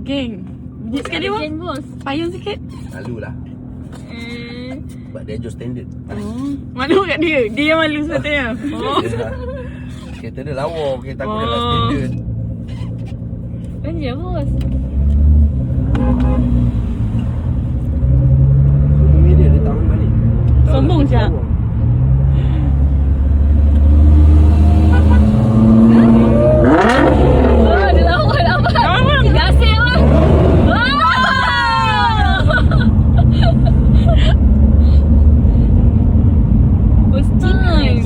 geng. Bunyi sekali bos. Geng bos. Payung sikit. Malu lah. Sebab dia adjust standard. Malu kat dia. Dia yang malu sepatutnya. Kereta dia lawa. Kereta aku dah standard. Belanja bos. Bumi dia tahu balik. Sombong siap. Dia lawa. Tidak asyik lah. First time.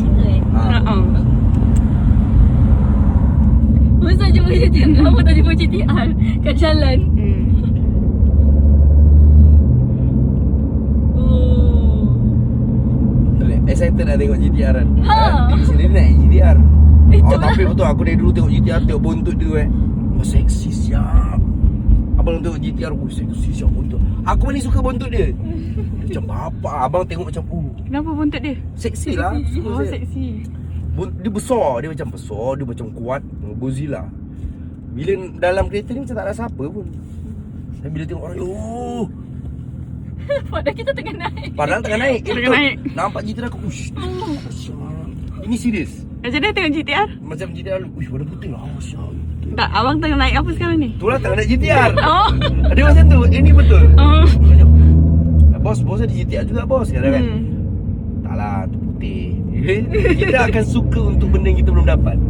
Masa jumpa GTR, lama tak jumpa GTR kat jalan. Excited nak tengok GTR kan. Ha. Sini naik GTR. Tapi betul aku dari dulu tengok GTR, tengok buntut dia seksi siap. Abang tengok GTR, seksi siap buntut. Aku paling suka buntut dia. Macam apa? Abang tengok macam Kenapa buntut dia? seksi lah. Oh, seksi. Dia besar, dia macam besar, dia macam kuat, Godzilla. Bila dalam kereta ni macam tak rasa apa pun. Tapi bila tengok orang, Padahal kita tengah naik. padahal tengah naik. Tengah naik. Nampak GTR aku, ini serius. Macam mana tengok GTR? Macam GTR, warna putih lah. Tak, abang tengah naik apa sekarang ni? Itulah tengah naik GTR. Oh. Dia macam tu, ini betul. Oh. Macam, bos ada GTR juga bos, kata kan. Tak lah, tu putih. Kita akan suka untuk benda yang kita belum dapat.